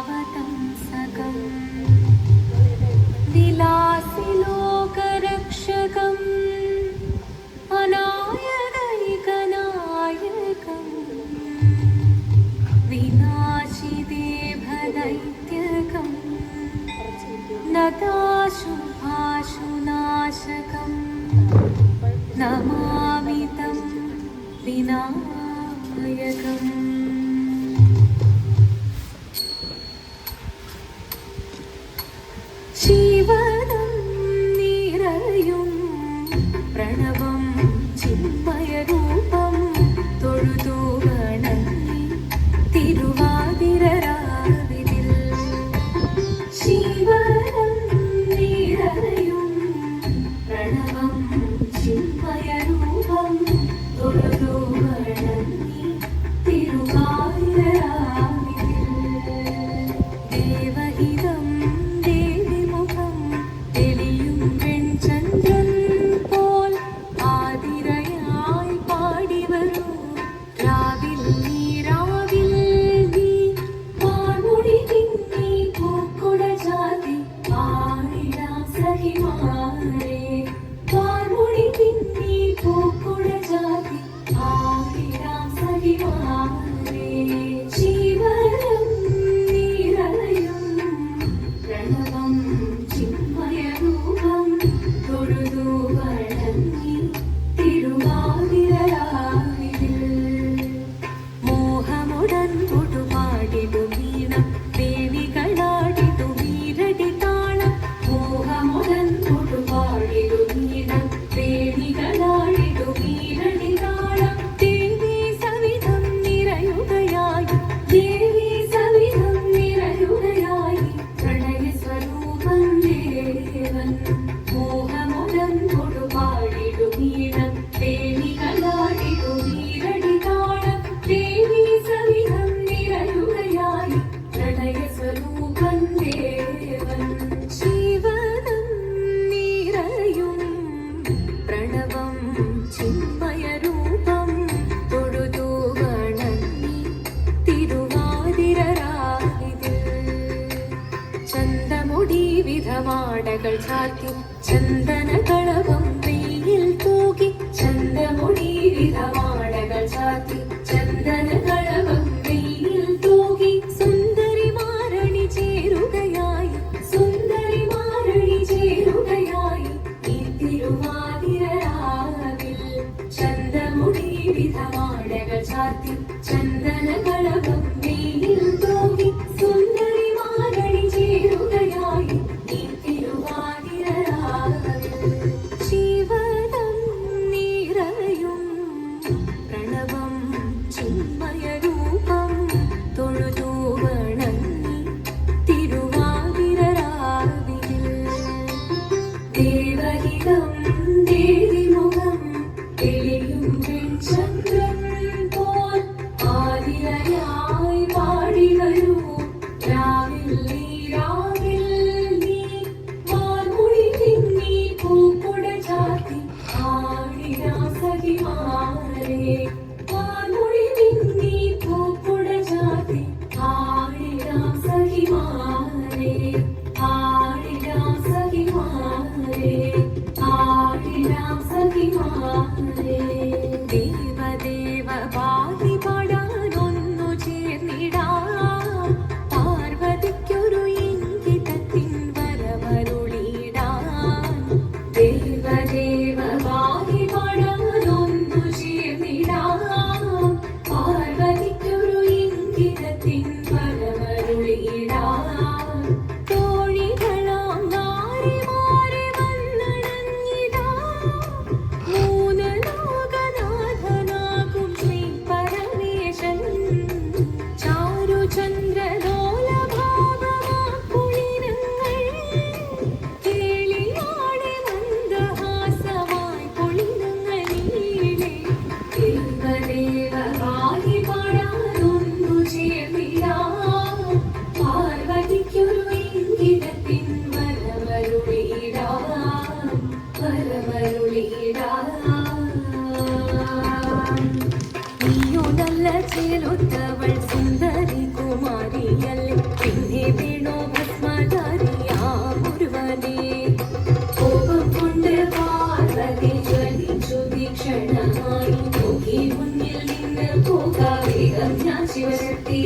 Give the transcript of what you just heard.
धनाधनावतंसकं विलासिलोकरक्षकम् अनायदैकनायकं विनाशिदेभदैत्यकं नताशुभाशुनाशकं नमामि तं विनायकम् जीवनं निरयुं प्रणवं चिन्मयरूपं തൊഴുതു വണങ്ങി തിരുവാതിരരാവിതിൽ ജീവനം നിറയും പ്രണവം ചിന്മയരൂപം തൊഴുതു വണങ്ങി തിരുവാതിരരാവിതിൽ ദേവഹിതം ദേവിമുഖം തെളിയും വെൺചന്ദ്രൻ പോൽ ആതിരയായി പാടി വരൂ രാവിൽ നീ വാർമുടി തിങ്ങി പൂക്കുട ചാർത്തി ആടിടാം സഖിമാരെ വാർമുടി തിങ്ങി പൂക്കുട ചാർത്തി ആടിടാം സഖിമാരെ ജീവനം നിറയും പ്രണവം ചിന്മയരൂപം തൊഴുതു വണങ്ങി തിരുവാതിരരാവിതിൽ മോഹമുടൻ പൊടുപാടിടു വീണം ദേവികളാടിടു വീരടി താളം മോഹമുടൻ പൊടുപാടിടു വീണം ദേവികളാടിടു വീരടി താളം ദേവി സവിധം നിറയുകയായി ദേവി സവിധം നിറയുകയായി പ്രണയസ്വരൂപം ദേവൻ മോഹമുടൻ പൊടുപാടിടു വീണം ദേവികളാടിടു വീരടി താളം ദേവി സവിധം നിറയുകയായി പ്രണയസ്വരൂപം ദേവൻ ജീവനം നിറയും പ്രണവം ചിന്മയരൂപം തൊഴുതു വണങ്ങി തിരുവാതിരരാവിതിൽ ചന്തമുടി വിധവാടകൾ ചാർത്തി ചന്ദനകളവും വെയിൽ തൂകി ചന്തമുടി വിധവാടകൾ ചാർത്തി ചന്ദനകളവും വെയിൽ തൂകി സുന്ദരിമാരണി ചേരുകയായി സുന്ദരിമാരണി ചേരുകയായി ഈ തിരുവാതിരരാവിൽ ചന്തമുടി വിധവാടകൾ ചാർത്തി ചന്ദനകളവും വെയിൽ തൂകി സുന്ദരിമാരണി ചേരുകയായി ഈ തിരുവാതിരരാവിൽ ജീവനം നിറയും പ്രണവം ചിന്മയരൂപം തൊഴുതു വണങ്ങി തിരുവാതിരരാവിതിൽ ദേവഹിതം ദേവിമുഖം തെളിയും വെൺചന്ദ്രൻ പോൽ ആതിരയായി പാടി വരൂ രാവിൽ നീ വാർമുടി തിങ്ങി പൂക്കുട ചാർത്തി ആടിടാം സഖിമാരെ വാർമുടി തിങ്ങി പൂക്കുട ചാർത്തി ആടിടാം സഖിമാരെ ആടിടാം സഖിമാരെ ആടിടാം സഖിമാരെ ദേവദേവ പാതി പാടാനൊന്നു ചേർന്നിടാം പാർവതിക്കൊരു ഇംഗിതത്തിൻ വരവരുളിടാൻ ദേവദേവ പാതി പാടാനൊന്നു ചേർന്നിടാം ശിവശക്തി